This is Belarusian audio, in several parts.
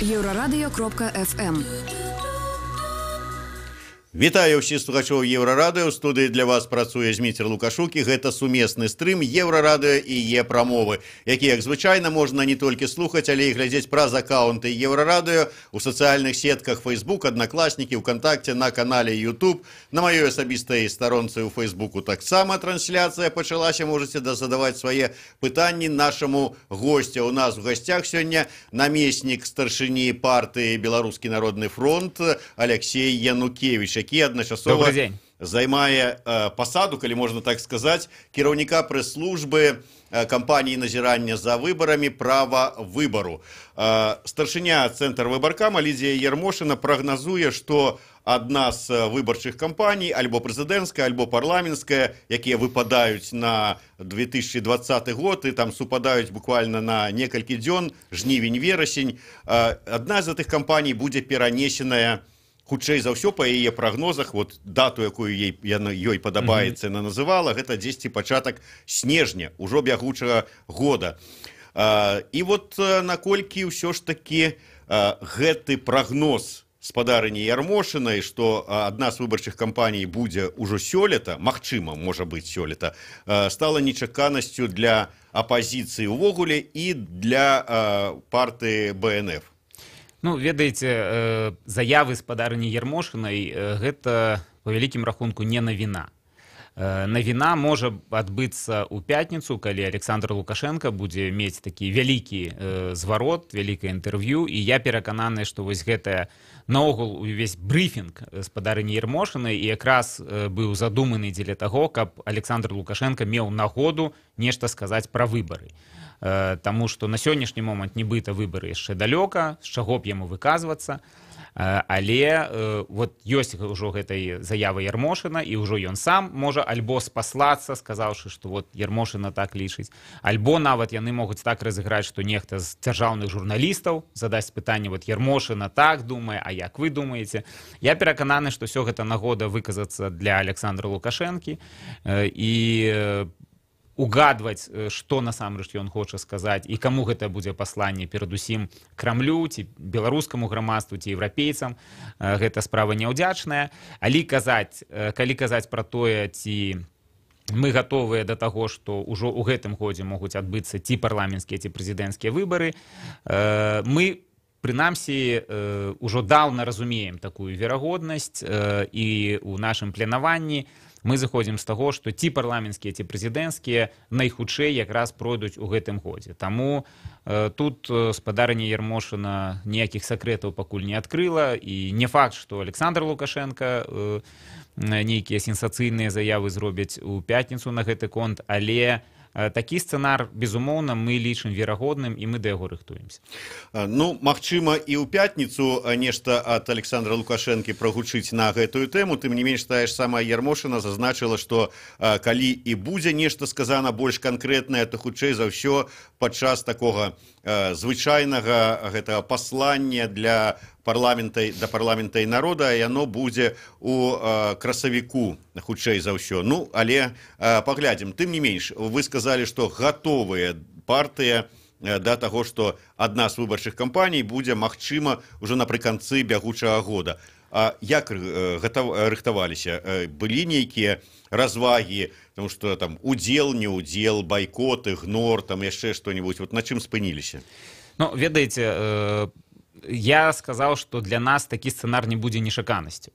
Еврорадио.FM. Вітаю ўсіх слухачоў Еўрарадыё. У студыі для вас працуе Зміцер Лукашук, і гэта сумесны стрым Еўрарадыё і Е-прамовы, які, як звычайна, можна не толькі слухаць, але і глядзець праз акаунты Еўрарадыё у сацыяльных сетках Facebook, Аднакласнікі, ВКонтакце, на канале YouTube. На маёй асабістай старонцы ў Фейсбуку таксама трансляцыя пачалася. Можаце задаваць свае пытанні нашаму госцю. У нас у гасцях сёння намеснік старшыні партыі Беларускі народны фронт Алексей Янукевич, які адначасова займае пасаду, калі можна так сказаць, кіраўніка прэс-службы кампаніі назірання за выбарамі «Права выбару». Старшыня Цэнтр выбаркама Лідзія Ярмошына прагназуе, што адна з выбарчых кампаній, альбо прэзідэнцкая, альбо парламенцкая, якія выпадаюць на 2020 год і там супадаюць буквально на некалькі дзён, жнівень-верасень, адна з гэтых кампаній будзе перанесеная хутчэй за ўсё па яе прагнозах, вот дату, якую ёй падабаецца, яна называла, гэта дзесьці пачатак снежня, ужо бягучага года. І вот наколькі ўсё ж такі гэты прагноз спадарыні Ярмошынай, што адна з выбарчых кампаній будзе ўжо сёлета, магчыма, можа быць сёлета, стала нечаканасцю для апазіцыі ўвогуле і для партыі БНФ. Ну, ведаеце, заявы спадарыні Ярмошынай гэта па вялікім рахунку не навіна. Навіна можа адбыцца ў пятніцу, калі Александр Лукашенко будзе мець такі вялікі зварот, вялікае інтэрв'ю, і я перакананы, што вось гэтая наогул увесь брыфінг спадарыні Ярмошынай і якраз быў задуманы дзеля таго, каб Александр Лукашенко меў нагоду нешта сказаць пра выбары. Таму што на сённяшні момант нібыта выбары яшчэ далёка, з чаго б яму выказвацца, але вот ёсць ўжо гэтай заявы Ярмошына, і ўжо ён сам можа альбо спаслацца, сказаўшы, што вот Ярмошына так лічыць, альбо нават яны могуць так разыграць, што нехта з дзяржаўных журналістаў задасць пытанне, вот Ярмошына так думае, а як вы думаеце? Я перакананы, што ўсё гэта нагода выказацца для Александра Лукашэнкі і угадваць, што насамрэч ён хоча сказаць і каму гэта будзе пасланне, перадусім Крамлю, ці беларускаму грамадству, ці еўрапейцам. Гэта справа няўдзячная. Але калі казаць пра тое, ці мы гатовыя да таго, што ўжо ў гэтым годзе могуць адбыцца ці парламенцкія, ці прэзідэнцкія выбары, мы прынамсі ўжо даўна разумеем такую верагоднасць, і ў нашым планаванні мы заходзім з таго, што ці парламенцкія, ці прэзідэнцкія найхутчэй якраз пройдуць у гэтым годзе. Таму тут спадарыня Ярмошына ніякіх сакрэтаў пакуль не адкрыла, і не факт, што Александр Лукашенко нейкія сенсацыйныя заявы зробяць у пятніцу на гэты конт, але такі сцэнар, безумоўна, мы лічым верагодным, і мы да яго рыхтуемся. Ну, магчыма, і ў пятніцу нешта ад Александра Лукашэнкі прагучыць на гэтую тэму. Тым не менш, тая ж самая Ярмошына зазначыла, што калі і будзе нешта сказана больш канкрэтнае, то хутчэй за ўсё падчас такога звычайнага гэтага паслання для парламента і народа, яно будзе у красавіку, хутчэй за ўсё. Ну, але паглядзім. Тым не менш, вы сказалі, што гатовыя партыя да таго, што адна з выбарчых кампаній будзе, магчыма, ўжо напрыканцы бягучага года. А як рыхтаваліся? Былі нейкія развагі, тому што там удзел, не удзел, байкот, ігнор, там яшчэ што-нибудь. Вот на чым спыніліся? Ну, ведаеце, я сказаў, што для нас такі сцэнар не будзе нечаканасцю.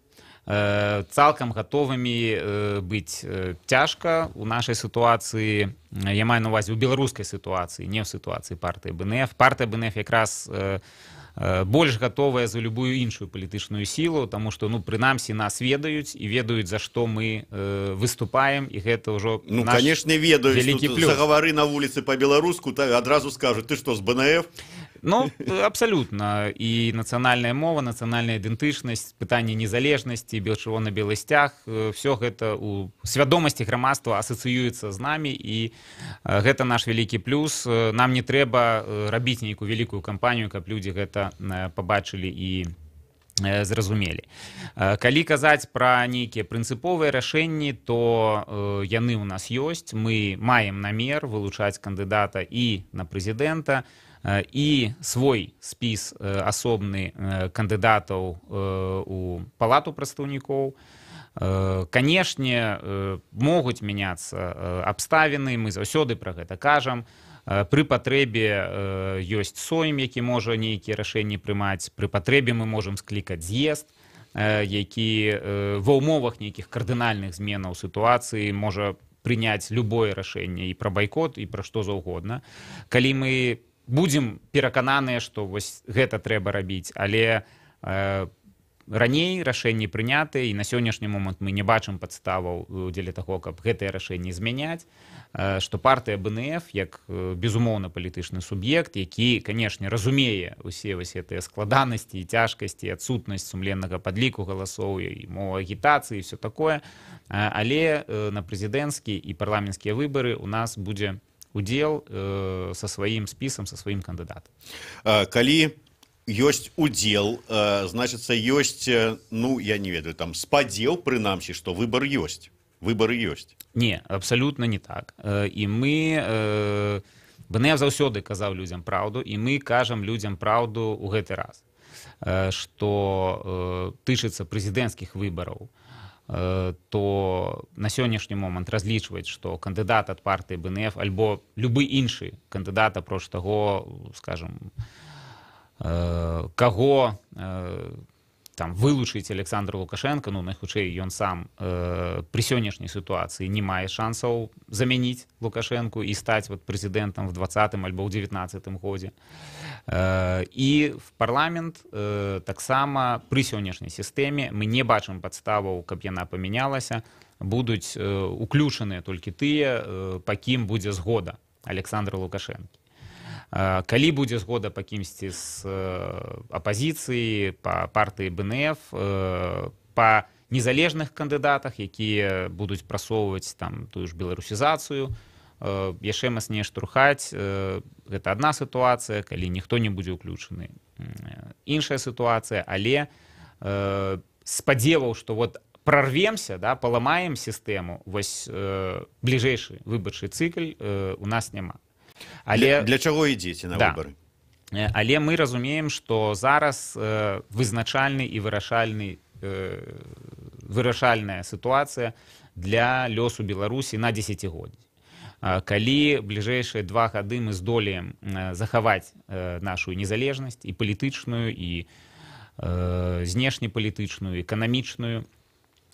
Цалкам гатовымі быць цяжка ў нашай сітуацыі, я маю на ўвазе ў беларускай сітуацыі, не ў сітуацыі партыі БНФ. Партыя БНФ якраз больш гатовая за любую іншую палітычную сілу, таму што, ну, прынамсі, нас ведаюць і ведаюць, за што мы выступаем, і гэта ўжо наш вялікі плюс. Загавары на вуліцы па-беларуску, адразу скажуць, ты што, з БНФ? Ну, абсалютна. І нацыянальная мова, нацыянальная ідэнтычнасць, пытанне незалежнасці, чырвона-белы сцяг, все гэта ў свядомасці грамадства асацыюецца з намі, і гэта наш вялікі плюс. Нам не трэба рабіць нейкую вялікую кампанію, каб людзі гэта пабачылі і зразумелі. Калі казаць пра нейкія прынцыповыя рашэнні, то яны ў нас ёсць. Мы маем намер вылучаць кандыдата і на прэзідэнта, і свой спіс асобны кандыдатаў у палату прадстаўнікоў. Канешне, могуць мяняцца абставіны, мы заўсёды пра гэта кажам. Пры патрэбе ёсць сойм, які можа нейкія рашэнні прымаць, пры патрэбе мы можам склікаць з'езд, які ва ўмовах нейкіх кардынальных зменаў сітуацыі можа прыняць любое рашэнне і пра байкот, і пра што заўгодна. Калі мы будзем перакананыя, што вось гэта трэба рабіць, але раней рашэнні прынятыя, і на сённяшні момант мы не бачым падставаў дзеля таго, каб гэтыя рашэнні змяняць, што партыя БНФ, як безумоўна палітычны суб'ект, які, канешне, разумее усе вось гэтыя складанасці і цяжкасці, адсутнасць сумленнага падліку галасоў і мова агітацыі і все такое, але на прэзідэнцкі і парламенцкія выбары у нас будзе удзел са сваім спісам, са сваім кандыдатам. Калі ёсць удзел, значыцца, ёсць, ну, я не ведаю, там, спадзеў, прынамсі, што выбар ёсць. Выбары ёсць. Не, абсалютна не так. І мы, БНФ заўсёды казаў людзям праўду, і мы кажам людзям праўду ў гэты раз. Што тычыцца прэзідэнцкіх выбараў, то на сённяшні момант разлічваць, што кандыдат ад партыі БНФ альбо любы іншы кандыдат, апроч таго, скажам, каго там вылучыць Александр Лукашенко, ну, найхутчэй ён сам пры сённяшняй сітуацыі не мае шансаў замяніць Лукашенку і стаць вот прэзідэнтам в 20-м альбо ў 19-м годзе. І в парламент таксама пры сённяшняй сістэме мы не бачым падставаў, каб яна памянялася, будуць уключаныя толькі тыя, па кім будзе згода Александра Лукашэнкі. Калі будзе згода па кімсьці з апазіцыі, па партыі БНФ, па незалежных кандыдатах, якія будуць прасоўваць там тую ж беларусізацыю, яшчэ мацней штурхаць, гэта адна сітуацыя, калі ніхто не будзе ўключаны. Іншая сітуацыя, але спадзеваў, што вот прорвемся, да, паламаем сістэму, вось бліжэйшы выбарчы цыкл у нас няма. Але для чаго ідзеце на выбары? Але мы разумеем, што зараз вызначальны і вырашальная сітуацыя для лёсу Беларусі на дзесяцігоддзі. Калі бліжэйшыя 2 гады мы здолеем захаваць нашу незалежнасць і палітычную, і знешнепалітычную, эканамічную,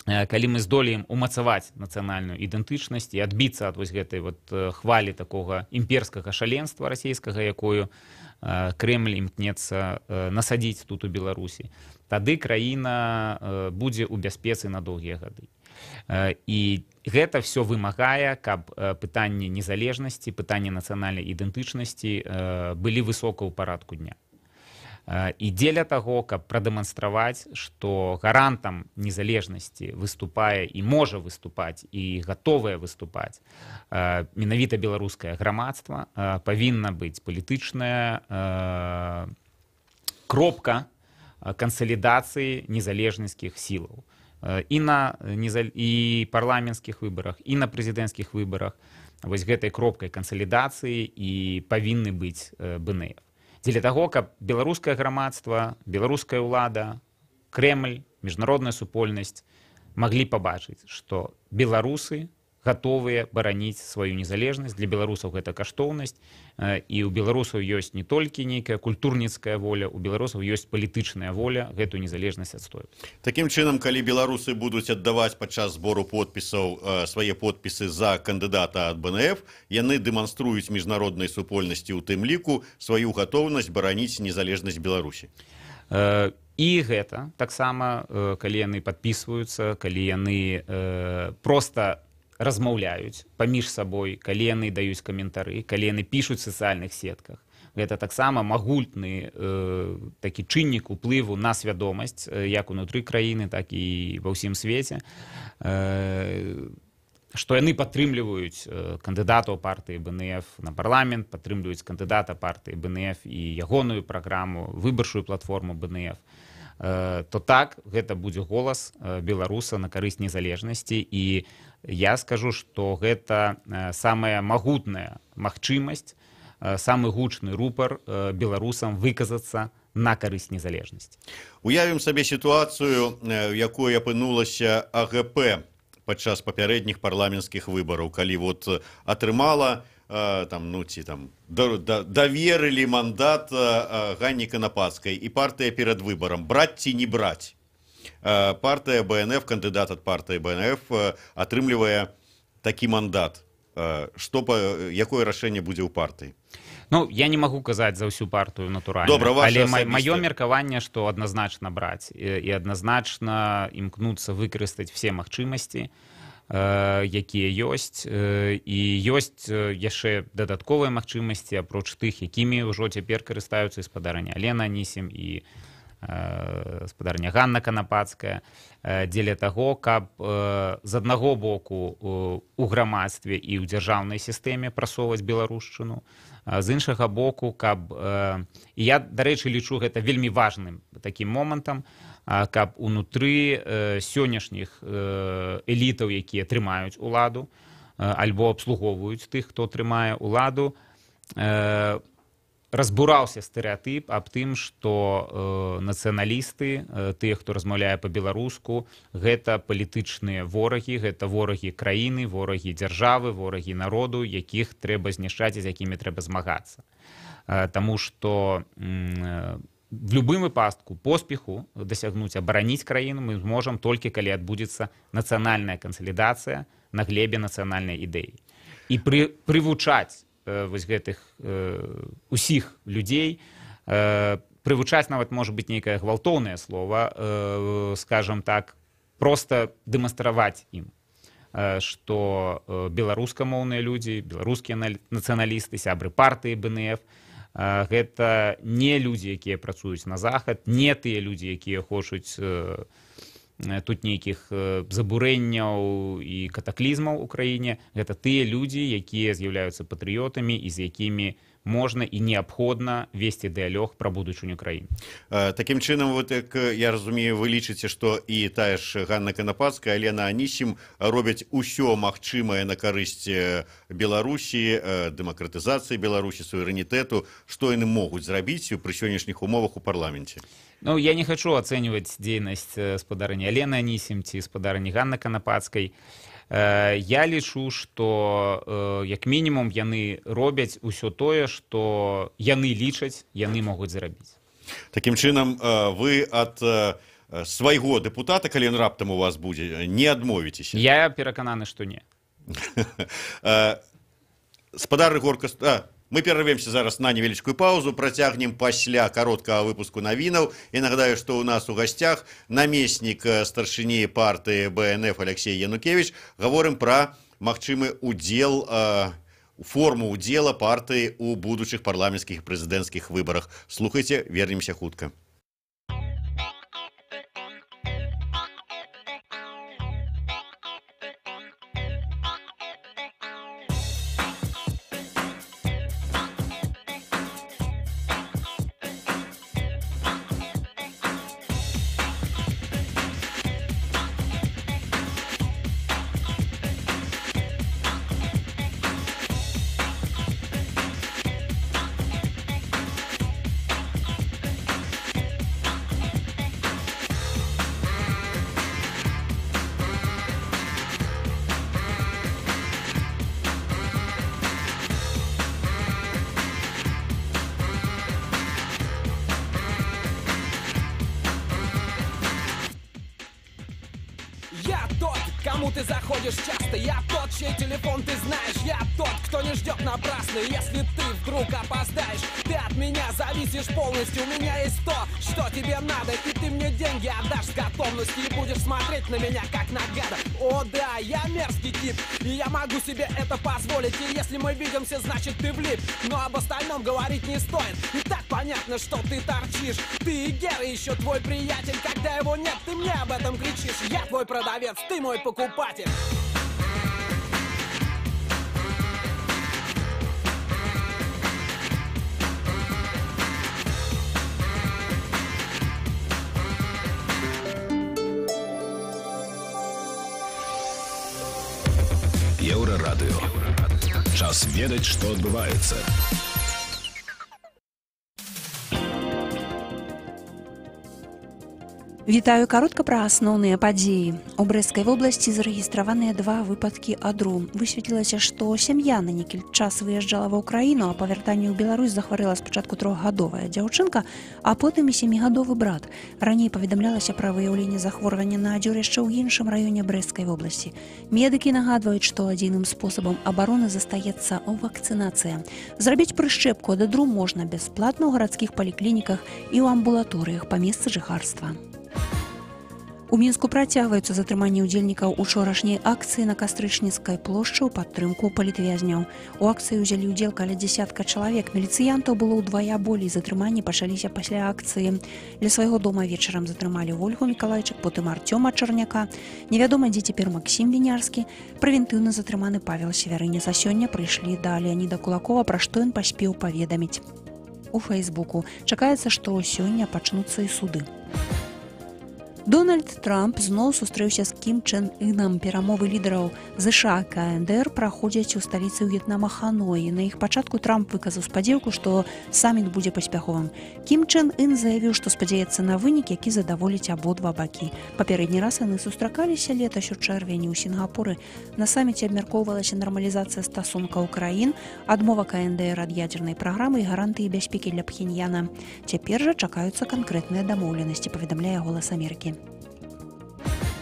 калі мы здолеем умацаваць нацыянальную ідэнтычнасць і адбіцца ад вось гэтай вот хвалі такога імперскага шаленства расійскага, якую Крэмль імкнецца насадзіць тут у Беларусі, тады краіна будзе ў бяспецы на доўгія гады. І гэта все вымагае, каб пытанні незалежнасці, пытанні нацыянальнай ідэнтычнасці былі высока ў парадку дня. І дзеля таго, каб прадэманстраваць, што гарантам незалежнасці выступае і можа выступаць і гатовае выступаць менавіта беларускае грамадства, павінна быць палітычная кропка кансалідацыі незалежніцкіх сілаў і парламенцкіх выбарах, і на прэзідэнцкіх выбарах. Вось гэтай кропкай кансалідацыі і павінны быць БНФ. Дзеля таго, каб беларускае грамадства, беларуская ўлада, Крэмль, міжнародная супольнасць маглі пабачыць, што беларусы гатовыя бараніць сваю незалежнасць, для беларусаў гэта каштоўнасць, і ў беларусаў ёсць не толькі нейкая культурніцкая воля, у беларусаў ёсць палітычная воля гэтую незалежнасць адстойваць. Такім чынам, калі беларусы будуць аддаваць падчас збору подпісаў свае подпісы за кандыдата ад БНФ, яны дэманструюць міжнароднай супольнасці, у тым ліку, сваю гатоўнасць бараніць незалежнасць Беларусі. І гэта таксама, калі яны падпісваюцца, калі яны проста размаўляюць паміж сабой, калі яны даюць каментары, калі яны пішуць у сацыяльных сетках. Гэта таксама магутны такі чыннік уплыву на свядомасць як унутры краіны, так і ва ўсім свеце, што яны падтрымліваюць кандыдатаў партыі БНФ на парламент, падтрымліваюць кандыдата партыі БНФ і ягоную праграму, выбарчую платформу БНФ, то так, гэта будзе голас беларуса на карысць незалежнасці. І я скажу, што гэта самая магутная магчымасць самы гучны рупар беларусам выказацца на карысць незалежнасці. Уявім сабе сітуацыю, у якой апынулася АГП падчас папярэдніх парламенцкіх выбараў, калі вот атрымала даверылі мандат Ганні Канапацкай і партыя перад выбарам браць ці не браць. Партыя БНФ, кандыдат ад партыі БНФ атрымлівае такі мандат. Якое рашэнне будзе ў партыі? Ну, я не магу казаць за ўсю партыю, натуральна. Добра, але маё меркаванне, што адназначна браць і адназначна імкнуцца выкарыстаць все магчымасці, якія ёсць, і ёсць яшчэ дадатковыя магчымасці, апроч тых, якімі ўжо цяпер карыстаюцца спадарня Алена Анісім і спадарня Ганна Канапацкая, дзеля таго, каб з аднаго боку у грамадстве і ў дзяржаўнай сістэме прасоўваць беларушчыну, з іншага боку, каб, і я, дарэчы, лічу гэта вельмі важным такім момантам, каб унутры сённяшніх элітаў, якія трымаюць уладу, альбо абслугоўваюць тых, хто трымае уладу, разбураўся стэрэатып аб тым, што нацыяналісты, тыя, хто размаўляе па-беларуску, гэта палітычныя ворагі, гэта ворагі краіны, ворагі дзяржавы, ворагі народу, якіх трэба знішчаць і з якімі трэба змагацца. Таму што в любым выпадку поспеху дасягнуць, абараніць краіну мы зможам толькі калі адбудзецца нацыянальная кансалідацыя на глебе нацыянальнай ідэі. І прывучаць вось гэтых усіх людзей, прывучаць нават можа быць нейкае гвалтоўнае слова, скажам так, проста дэманстраваць ім, што беларускамоўныя людзі, беларускія нацыяналісты, сябры партыі БНФ, гэта не людзі, якія працуюць на захад, не тыя людзі, якія хочуць тут нейкіх забурэнняў і катаклізмаў у краіне. Гэта тыя людзі, якія з'яўляюцца патрыётамі і з якімі можна і неабходна весці дыялог пра будучыню краіны. Такім чынам, вот, як я разумею, вы лічыце, што і тая ж Ганна Канапацкая, Алена Анісім робяць усё магчымае на карысць Беларусі, дэмакратызацыі Беларусі, суверэнітэту, што яны могуць зрабіць пры сённяшніх умовах у парламенце? Ну, я не хочу ацэньваць дзейнасць спадарні Алены Анісім ці спадарні Ганны Канапацкай. Я лічу, што як мінімум яны робяць усё тое, што яны лічаць, яны могуць зрабіць. Такім чынам, вы ад свайго дэпутата, калі ён раптам у вас будзе, не адмовіцеся? Я перакананы, што не. Спадар Рыгор Костусь... Мы перарвемся зараз на невялічкую паузу, працягнем пасля кароткага выпуску навінаў. І нагадаю, што ў нас у гасцях намеснік старшыні партыі БНФ Алексей Янукевич. Гаворым пра магчымы удзел, форму удзела партыі ў будучых парламенцкіх і прэзідэнцкіх выбарах. Слухайце, вернемся хутка. Кому ты заходишь часто? Я тот, чей телефон ты знаешь. Я тот, кто не ждет напрасно. Если ты вдруг опоздаешь, ты от меня зависишь полностью. У меня есть то, что тебе надо, и ты мне деньги отдашь с готовностью. И будешь смотреть на меня как на гада. О да, я мерзкий тип, и я могу себе это позволить. И если мы видимся, значит ты влип. Но об остальном говорить не стоит. И так понятно, что ты торчишь. Ты и Гера еще твой приятель. Когда его нет, ты мне об этом кричишь. Я твой продавец, ты мой покупатель. Еўрарадыё. Час ведаць, што адбываецца. Вітаю, каротка пра асноўныя падзеі. У Брэсцкай вобласці зарэгістраваныя 2 выпадкі адру. Высветлілася, што сям'я на некалькі час выязджала ва ўкраіну, а па вяртанні ў Беларусь захварэла спачатку 3гадовая дзяўчынка, а потым і 7гадовы брат. Раней паведамлялася пра выяўленне захворвання на адзюрышча ў іншым раёне Брэсцкай вобласці. Медыкі нагадваюць, што адзіным спосабам абароны застаецца вакцынацыя. Зрабіць прышчэпку ад адру можна бясплатна ў гарадскіх паліклініках і ў амбулаторыях па месцы жыхарства. У Мінску працягваюцца затрыманні ўдзельнікаў учорашняй акцыі на Кастрычніцкай плошчы ў падтрымку палітвязняў. У акцыі ўзялі ўдзел каля дзесятка чалавек. Міліцыянтаў было ўдвая болей. Затрыманні пачаліся пасля акцыі. Ля свайго дома вечарам затрымалі Ольгу Мікалайчык, потым Артёма Чарняка. Невядома, дзе цяпер Максім Вінярскі. Прэвентыўна затрыманы Павел Севярынец. А сёння прыйшлі да Леаніда Кулакова, пра што ён паспеў паведаміць. У Фэйсбуку чакаецца, што сёння пачнуцца і суды. Дональд Трамп зноў сустрэўся з Кім Чен Ынам. Перамовы лідараў ЗША і КНДР праходзяць у сталіцы В'етнама Ханоі. На іх пачатку Трамп выказаў спадзеўку, што саміт будзе паспяховым. Кім Чен Ын заявіў, што спадзяецца на вынік, які задаволіць абодва бакі. Папярэдні раз яны сустракаліся летась у чэрвені ў Сінгапуры. На саміце абмяркоўвалася нармалізацыя стасункаў краін, адмова КНДР ад ядзернай праграмы і гарантыі бяспекі для Пхеньяна. Цяпер жа чакаюцца канкрэтныя дамоўленасці, паведамляе «Голас Амерыкі».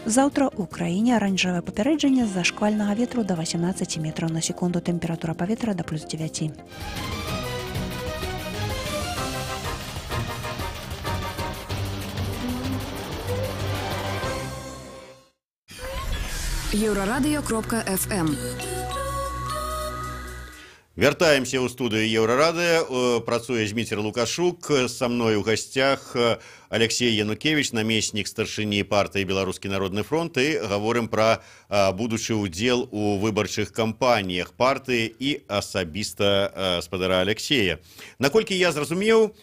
Заўтра ў краіне аранжавае папярэджанне з-за шквальнага ветру да 18 метраў на секунду, тэмпература паветра да +9. Еўрарадыё.фм. Вяртаемся ў студыю Еўрарадыё. Працуе Зміцер Лукашук. Са мной у гасцях Алексей Янукевич, намеснік старшыні партыі «Беларускі народны фронт», і гаворым пра будучы ўдзел у выбарчых кампаніях партыі і асабіста спадара Алексея. Наколькі я зразумеў,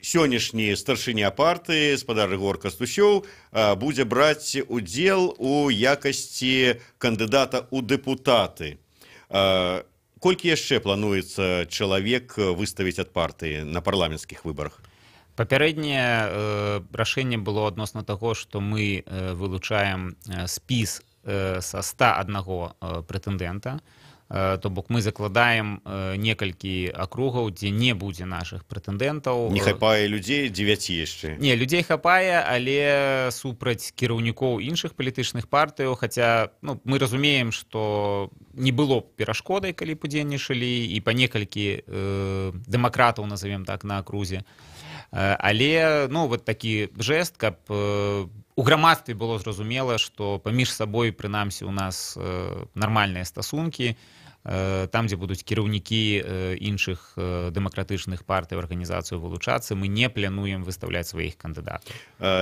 сённяшні старшыня партыі, спадар Рыгор Кастусёў, будзе браць удзел у якасці кандыдата ў дэпутаты. Колькі яшчэ плануецца чалавек выставіць ад партыі на парламенцкіх выбарах? Папярэдняе рашэнне было адносна таго, што мы вылучаем спіс са 101 прэтэндэнта. То бок мы закладаем некалькі акругаў, дзе не будзе нашых прэтэндэнтаў. Не хапае людзей, 9 яшчэ. Не, людзей хапае, але супраць кіраўнікоў іншых палітычных партыяў, хаця мы разумеем, што не было перашкодай, калі удзельнічалі і па некалькі дэмакратаў, назовем так, на акрузе. Але вот такі жэст, каб у грамадстве было зразумела, што паміж сабой, прынамсі, у нас нармальныя стасункі, там, дзе будуць кіраўнікі іншых дэмакратычных партый, арганізацыяў вылучацца, мы не плануем выстаўляць сваіх кандыдатаў.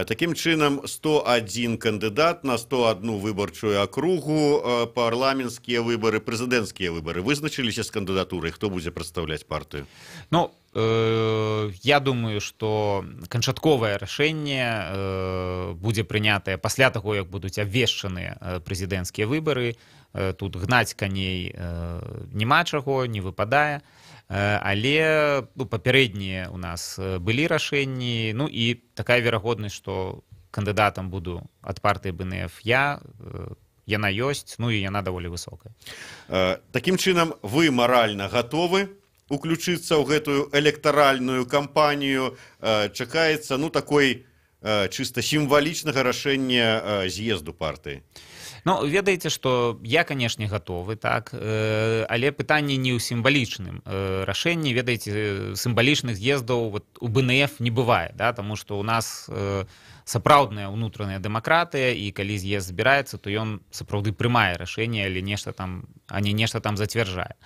Такім чынам, 101 кандыдат на 101 выбарчую акругу, парламенцкія выбары, прэзідэнцкія выбары. Вызначыліся з кандыдатурай, хто будзе прадстаўляць партыю? Я думаю, што канчатковае рашэнне будзе прынятае пасля таго, як будуць абвешчаныя прэзідэнцкія выбары. Тут гнаць каней няма чаго, не выпадае. Але папярэднія у нас былі рашэнні, і такая верагоднасць, што кандыдатам буду ад партыі БНФ яна ёсць, і яна даволі высокая. Такім чынам, вы маральна гатовы уключыцца ў гэтую электаральную кампанію? Чакаецца такой чыста сімвалічнага рашэння з'езду партыі? Ведаеце, што я, канешне, гатовы, так, але пытанне не ў сімвалічным рашэнні. Ведаеце, сімвалічных з'ездаў у БНФ не бывае, таму што ў нас сапраўдная ўнутраная дэмакратыя, і калі з'езд збіраецца, то ён сапраўды прымае рашэнне, але а не нешта там зацвярджае.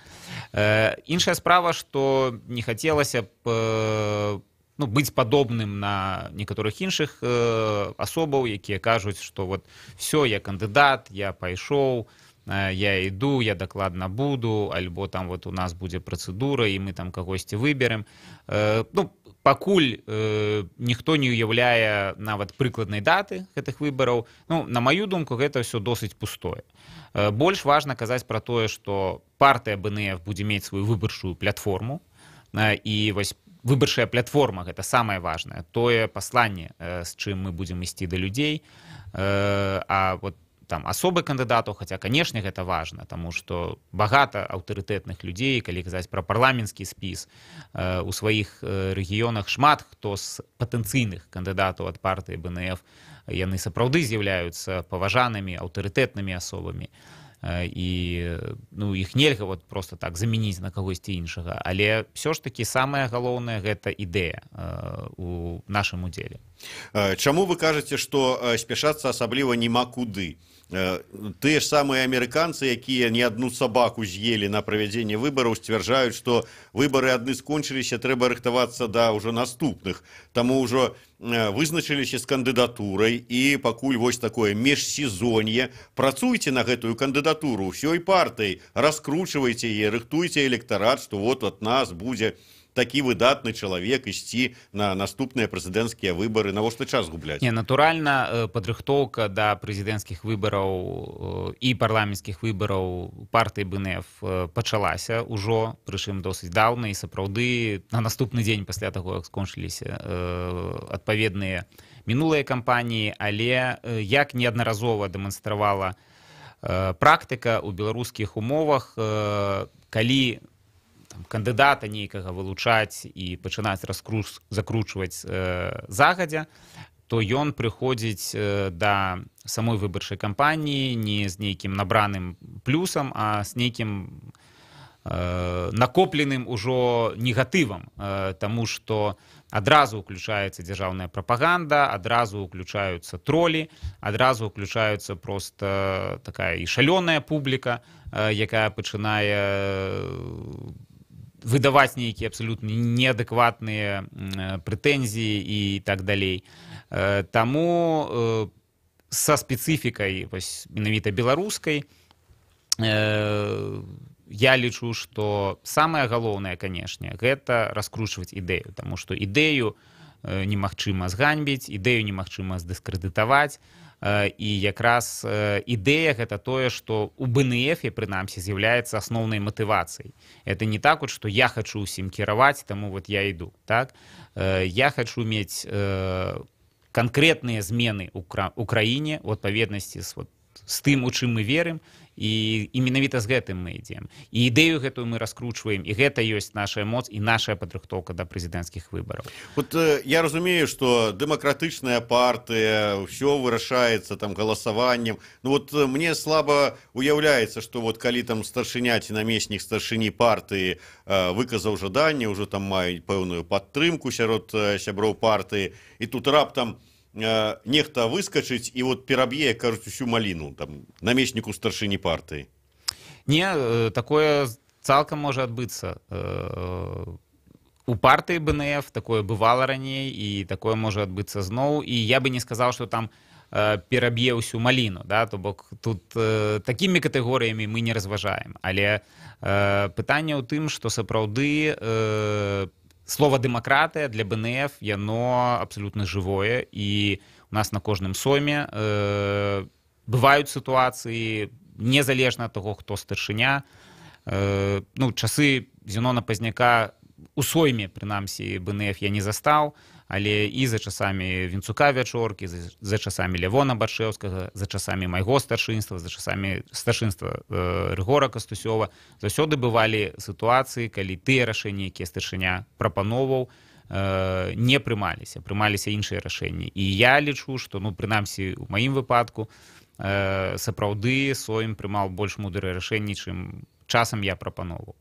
Іншая справа, што не хацелася б быць падобным на некаторых іншых асобаў, якія кажуць, што все, я кандыдат, я пайшоў, я іду, я дакладна буду, альбо там у нас будзе працэдура, і мы там кагосьці выберем. Пакуль ніхто не ўяўляе нават прыкладнай даты гэтых выбараў. На маю думку, гэта ўсё досыць пустое. Больш важна казаць пра тое, што партыя БНФ будзе мець сваю выбарчую платформу, і выбарчая платформа, гэта самае важнае, тое пасланне, з чым мы будзем ісці да людзей, а вот там асобы кандыдатаў, хаця, канешне, гэта важна, таму што багата аўтарытэтных людзей, калі казаць пра парламенцкі спіс, у сваіх рэгіёнах шмат хто з патэнцыйных кандыдатаў ад партыі БНФ, яны сапраўды з'яўляюцца паважанымі, аўтарытэтнымі асобамі. І іх нельга вот просто так замяніць на кагосьці іншага, але ўсё ж такі самае галоўнае гэта ідэя у нашым удзеле. Чаму вы кажаце, што спяшацца асабліва няма куды? Тыя ж самыя амерыканцы, якія не адну сабаку з'елі на правядзенне выбараў, сцвярджаюць, што выбары адны скончыліся, трэба рыхтавацца да ўжо наступных. Таму ўжо вызначыліся з кандыдатурай і пакуль вось такое межсезонье. Працуйце на гэтую кандыдатуру ўсёй партыяй, раскручвайце яе, рыхтуйце электарат, што вот ад нас будзе такі выдатны чалавек ісці на наступныя прэзідэнцкія выбары. Навошта час губляць? Не, натуральна, падрыхтоўка да прэзідэнцкіх выбараў і парламенцкіх выбараў партыі БНФ пачалася ўжо, прычым досыць даўна, і сапраўды на наступны дзень пасля таго, як скончыліся адпаведныя мінулыя кампаніі, але як неаднаразова дэманстравала практыка ў беларускіх умовах, калі кандыдата нейкага вылучаць і пачынаць закручваць загадзя, то ён прыходзіць да самой выбарчай кампаніі не з нейкім набраным плюсам, а з нейкім накопленым ужо негатывам, таму што адразу ўключаецца дзяржаўная прапаганда, адразу ўключаюцца тролі, адразу ўключаюцца проста такая і шалёная публіка, якая пачынае выдаваць нейкія абсалютна неадэкватныя прэтэнзіі і так далей. Таму са спецыфікай менавіта беларускай я лічу, што самае галоўнае, канешне, гэта раскручваць ідэю, таму што ідэю немагчыма зганьбіць, ідэю немагчыма здыскрэдытаваць, і якраз ідэя гэта тое, што у БНФ, прынамсі, з'яўляецца асноўнай матывацыяй. Это не так, што я хачу ўсім кіраваць, таму вот я іду. Я хачу мець канкрэтныя змены ў краіне у адпаведнасці з тым, у чым мы верым, і менавіта з гэтым мы ідзем. І ідэю гэтую мы раскручваем, і гэта ёсць наша моц і наша падрыхтоўка да прэзідэнцкіх выбараў. Вот я разумею, што дэмакратычная партыя, ўсё вырашаецца там галасаваннем. Ну вот мне слаба уяўляецца, што вот калі там старшыня ці намеснік старшыні партыі выказаў жаданне, ўжо там маюць пэўную падтрымку сярод сяброў партыі, і тут раптам нехта выскачыць і вот пераб'е, кажуць, усю маліну там намесніку старшыні партыі. Не, такое цалкам можа адбыцца. У партыі БНФ такое бывала раней, і такое можа адбыцца зноў, і я бы не сказаў, што там пераб'е ўсю маліну, то бок тут такімі катэгорыямі мы не разважаем. Але пытанне ў тым, што сапраўды слова дэмакратыя для БНФ, яно абсалютна жывое, і у нас на кожным сойме бываюць сітуацыі, незалежна ад таго, хто старшыня. Часы Зенона Пазняка у сойме, прынамсі, БНФ я не застаў, але і за часамі Вінцука Вячоркі, за часамі Лявона Бачэўскага, за часамі майго старшынства, за часамі старшынства Рыгора Кастусёва заўсёды бывалі сітуацыі, калі тыя рашэнні, якія старшыня прапановаў, не прымаліся, прымаліся іншыя рашэнні. І я лічу, што, прынамсі, у маім выпадку сапраўды сойм прымаў больш мудрыя рашэнні, чым часам я прапановаў.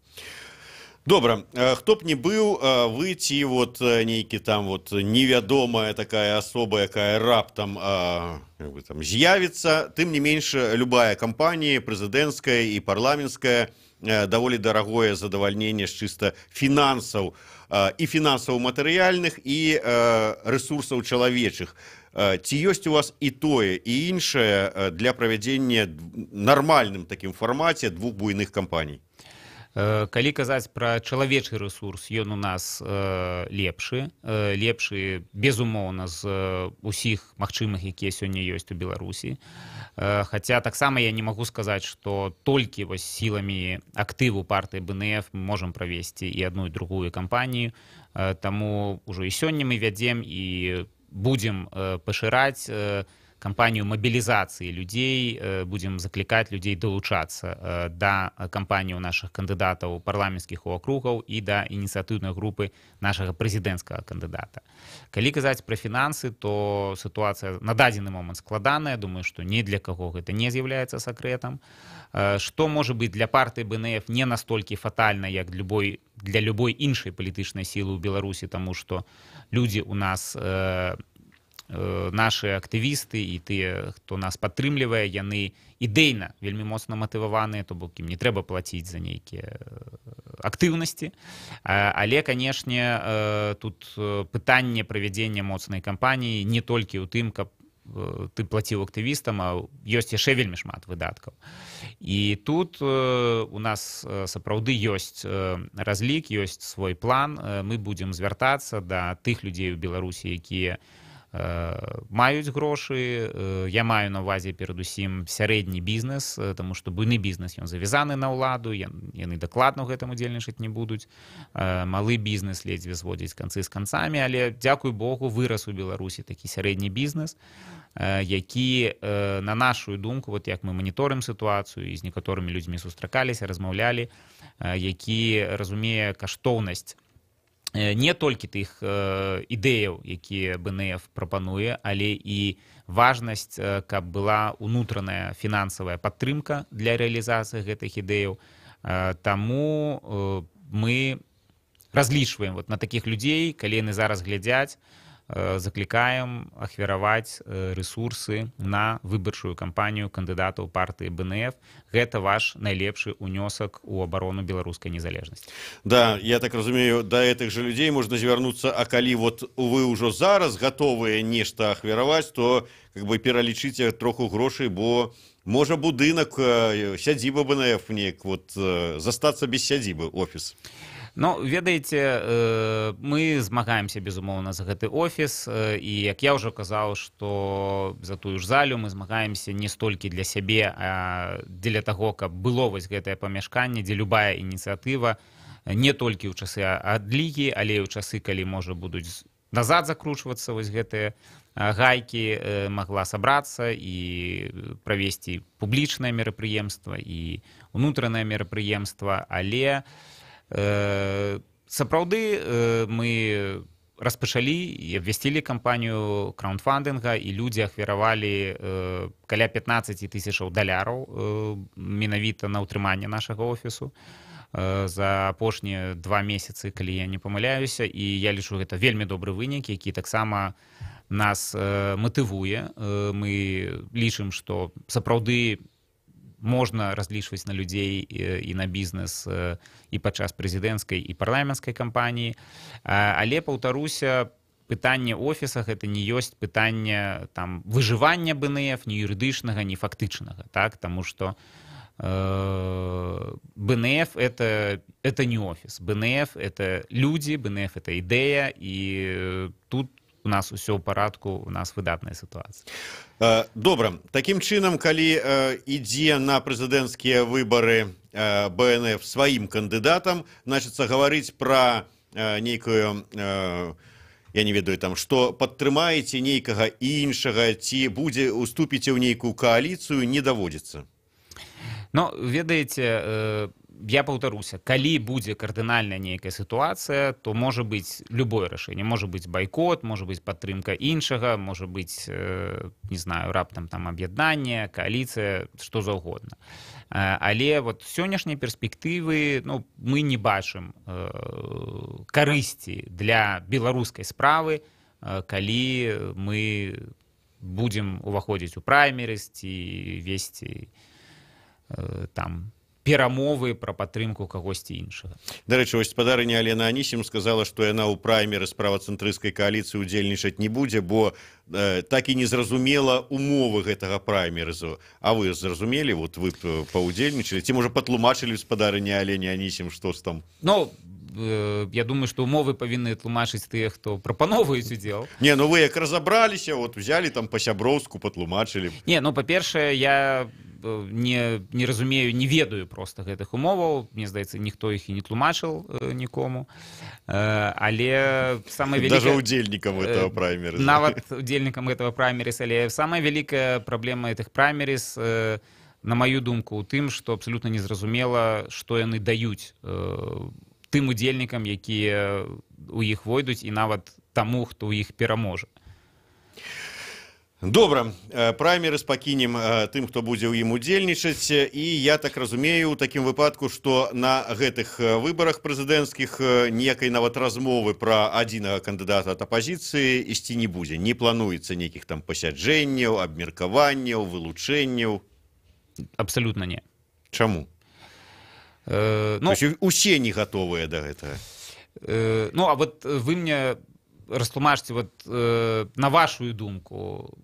Добра, хто б не быў, вы ці вот нейкі там вот невядомая такая асоба, якая раптам з'явіцца, тым не менш любая кампанія, прэзідэнцкая і парламенцкая, даволі дарагое задавальненне з чыста фінансаў, і фінансаў-матэрыяльных, і рэсурсаў чалавечых. Ці ёсць у вас і тое, і іншае для правядзення нармальным такім фармаце двух буйных кампаній? Калі казаць пра чалавечы рэсурс, ён у нас лепшы, безумоўна, з усіх магчымых, якія сёння ёсць у Беларусі. Хаця таксама я не магу сказаць, што толькі сіламі актыву партыі БНФ мы можам правесці і адну і другую кампанію. Таму ўжо і сёння мы вядзем і будзем пашыраць кампанію мабілізацыі людзей, будзем заклікаць людзей далучацца да кампаніі нашых кандыдатаў парламенцкіх акругаў і да ініцыятыўнай групы нашага прэзідэнцкага кандыдата. Калі казаць пра фінансы, то сітуацыя на дадзены момант складаная. Думаю, што ні для каго гэта не з'яўляецца сакрэтам. Што можа быць для партыі БНФ не настолькі фатальна, як для любой іншай палітычнай сілы ў Беларусі, таму што людзі у нас нашы актывісты і тыя, хто нас падтрымлівае, яны ідэйна вельмі моцна матываваныя, то бок ім не трэба плаціць за нейкія актыўнасці. Але, канешне, тут пытанне правядзення моцнай кампаніі не толькі ў тым, каб ты плаціў актывістам, а ёсць яшчэ вельмі шмат выдаткаў. І тут у нас сапраўды ёсць разлік, ёсць свой план. Мы будзем звяртацца да тых людзей у Беларусі, якія маюць грошы. Я маю на ўвазе перадусім сярэдні бізнес, таму што буйны бізнес, ён завязаны на ўладу, яны дакладна ў гэтым удзельнічаць не будуць. Малы бізнес ледзьве зводзіць канцы з канцамі, але, дзякуй Богу, вырас у Беларусі такі сярэдні бізнес, які, на нашу думку, вот як мы маніторым сітуацыю і з некаторымі людзьмі сустракаліся, размаўлялі, які разумее каштоўнасць не толькі тых ідэяў, якія БНФ прапануе, але і важнасць, каб была ўнутраная фінансавая падтрымка для рэалізацыі гэтых ідэяў. Таму мы разлічваем на такіх людзей, калі яны зараз глядзяць, заклікаем ахвяраваць рэсурсы на выбарчую кампанію кандыдатаў партыі БНФ. Гэта ваш найлепшы ўнёсак у абарону беларускай незалежнасці. Да, я так разумею, да гэтых жа людзей можна звярнуцца, а калі вот вы ўжо зараз гатовыя нешта ахвяраваць, то как бы пералічыце троху грошай, бо можа будынак, сядзіба БНФ неяк вот застацца без сядзібы, офіс. Ну, ведаеце, мы змагаемся, безумоўна, за гэты офіс, і, як я ўжо казаў, што за тую ж залю мы змагаемся не столькі для сябе, а дзеля таго, каб было вось гэтае памяшканне, дзе любая ініцыятыва, не толькі ў часы адлігі, але і ў часы, калі, можа, будуць назад закручвацца вось гэтыя гайкі, магла сабрацца і правесці публічнае мерапрыемства і ўнутранае мерапрыемства, але сапраўды мы распачалі і абвясцілі кампанію краундфандинга, і людзі ахвяравалі каля 15 000 даляраў менавіта на ўтрыманне нашага офісу за апошнія 2 месяцы, калі я не памыляюся, і я лічу, гэта вельмі добры вынік, які таксама нас матывуе. Мы лічым, што сапраўды можна разлічваць на людзей і на бізнес і падчас прэзідэнцкай і парламенцкай кампаніі. Але, паўтаруся, пытанне офіса гэта не ёсць пытанне выжывання БНФ, ні юрыдычнага, ні фактычнага. Таму што БНФ это не офіс. БНФ это людзі, БНФ это ідэя, і тут у нас усё ў парадку, у нас выдатная сітуацыя. Добра. Такім чынам, калі ідзе на прэзідэнцкія выбары БНФ сваім кандыдатам, значыцца, гаварыць пра нейкую, я не ведаю, што падтрымаеце нейкага іншага, ці уступіце ў нейкую кааліцыю, не даводзіцца. Ну, ведаеце, я паўтаруся, калі будзе кардынальная нейкая сітуацыя, то можа быць любое рашэнне. Можа быць байкот, можа быць падтрымка іншага, можа быць, не знаю, раптам аб'яднанне, кааліцыя, што заўгодна. Але вот сённяшняй перспектывы мы не бачым карысці для беларускай справы, калі мы будзем уваходзіць у праймерыз ці весці перамовы пра падтрымку кагосьці іншага. Дарэчы, вось спадарыня Алена Анісім сказала, што яна ў праймеры правацэнтрысцкай кааліцыі ўдзельнічаць не будзе, бо так і не зразумела умовы гэтага праймерызу. А вы зразумелі, вот вы паўдзельнічалі, ці можа патлумачылі спадарыня Алене Анісім, што ж там? Ну, я думаю, што умовы павінны тлумачыць тыя, хто прапаноўваюць удзел. Не, вы як разабраліся, вот взялі па-сяброўску, патлумачылі. Не, па-першае, я не разумею, не ведаю просто гэтых умоваў. Мне здаецца, ніхто іх і не тлумачыў нікому. Але самая вялікая... Даже удзельнікам этого праймерис. Нават удзельнікам этого праймерис. Але самая вялікая праблема гэтых праймерис, на маю думку, у тым, што абсалютна незразумела, што яны даюць тым удзельнікам, якія у іх войдуць, і нават таму, хто ў іх пераможа. Добра, праймерис пакінем тым, хто будзе ў ім удзельнічаць, і я так разумею у такім выпадку, што на гэтых выбарах прэзідэнцкіх ніякай нават размовы пра адзінага кандыдата ад апазіцыі ісці не будзе. Не плануецца нейкіх там пасяджэнняў, абмеркаванняў, вылучэнняў. Абсолютно не. Чаму? Усе не готовыя да гэтага. А вот вы мне растлумачце, вот на вашу думку,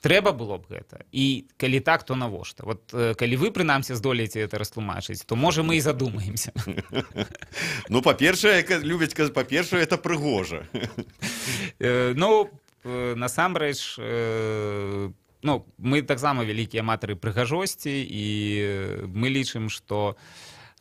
трэба было б гэта? І калі так, то навошта? Вот калі вы, прынамсі, здолееце гэта растлумачыць, то, можа, мы і задумаемся. Ну, па-першае, любяць казаць, па-першае, это прыгожа. Насамрэч, мы таксама вялікія аматары прыгажосці, і мы лічым, што...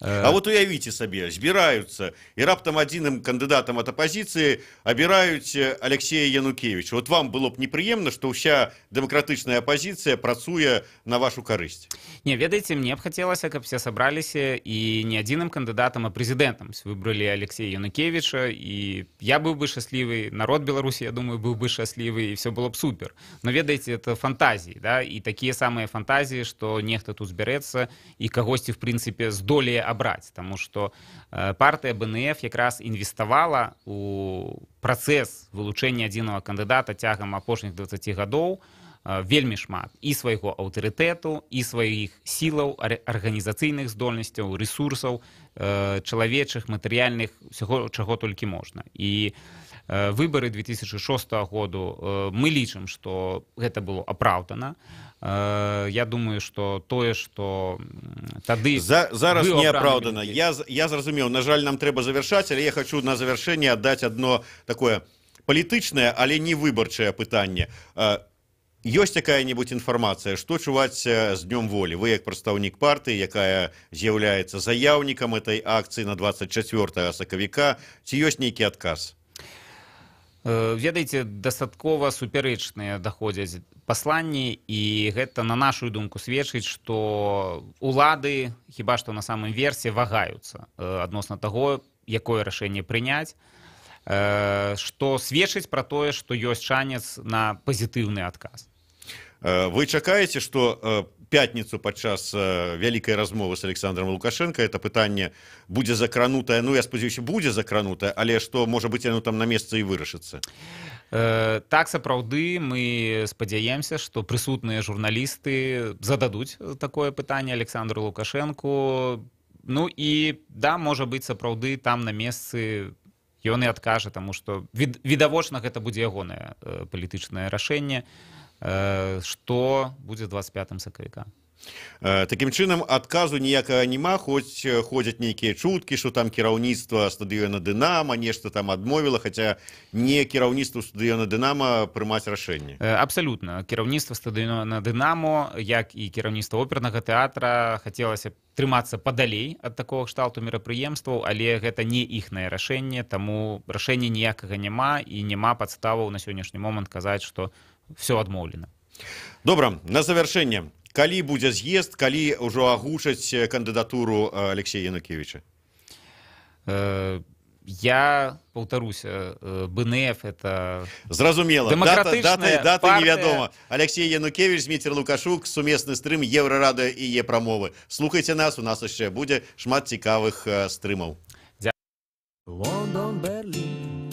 А вот уявіце сабе, збіраюцца, і раптам адзіным кандыдатам ад апазіцыі абіраюць Алексея Янукевіча. Вот вам было б непрыемна, што ўся дэмакратычная апазіцыя працуе на вашу карысць? Не, ведаеце, мне б хацелася, каб все сабраліся і не адзіным кандыдатам, а прэзідэнтам выбралі Алексея Янукевіча, і я быў бы шчаслівы, народ Беларусі, я думаю, быў бы шчаслівы, і все было б супер. Но ведаеце, это фантазіі, да? І такія самыя фантазіі, што нехта тут збярэцца і кагосьці, в прынцыпе, здолее абраць, таму што партыя БНФ якраз інвеставала у працэс вылучэння адзінага кандыдата цягам апошніх 20 гадоў вельмі шмат і свайго аўтарытэту, і сваіх сілаў, арганізацыйных здольнасцяў, рэсурсаў, чалавечых, матэрыяльных, усяго, чаго толькі можна. І выбары 2006 году мы лічым, што гэта было апраўдана. Я думаю, што тое, што тады... Зараз не апраўдана. Я зразумеў, на жаль, нам трэба завяршаць, але я хочу на завяршэнне аддаць адно такое палітычнае, але не выбарчае пытанне. Ёсць якая-небудзь інфармацыя, што чуваць з Днём волі? Вы як прадстаўнік партыі, якая з'яўляецца заяўнікам этой акцыі на 24 сакавіка, ці ёсць нейкі адказ? Ведаеце, дастаткова супярэчныя даходзяць пасланні, і гэта, на нашу думку, сведчыць, што улады, хіба што на самым версе, вагаюцца адносна таго, якое рашэнне прыняць, што сведчыць пра тое, што ёсць шанец на пазітыўны адказ. Вы чакаеце, што пятніцу падчас вялікай размовы з Александром Лукашенко это пытанне будзе закранутае, я спадзяюся, будзе закранутае, але што, можа быць, яно там на месцы і вырашыцца? Так, сапраўды, мы спадзяемся, што прысутныя журналісты зададуць такое пытанне Александру Лукашенку. І, да, можа быць, сапраўды, там на месцы ён і адкажа, таму што відавочна гэта будзе ягонае палітычнае рашэнне, што будзе 25 сакавіка. Такім чынам, адказу ніякага няма, хоць ходзяць нейкія чуткі, што там кіраўніцтва стадыёна «Дынамо» нешта там адмовіла, хаця не кіраўніцтву стадыёна «Дынамо» прымаць рашэнне. Абсалютна. Кіраўніцтва стадыёна «Дынамо», як і кіраўніцтва опернага тэатра, хацелася трымацца падалей ад такога кшталту мерапрыемстваў, але гэта не іхнае рашэнне, таму рашэння ніякага няма, і няма падставаў на сённяшні момант казаць, што все адмоўлена. Добра, на завяршэнне. Калі будзе з'езд, калі ўжо агучаць кандыдатуру Алексея Янукевіча? Я паўтаруся, БНФ это... Зразумела, даты невядома. Алексей Янукевич, Зміцер Лукашук, сумесны стрым Еўрарадыё і Е-прамовы. Слухайце нас, у нас яшчэ будзе шмат цікавых стрымаў. Лондон, Берлін,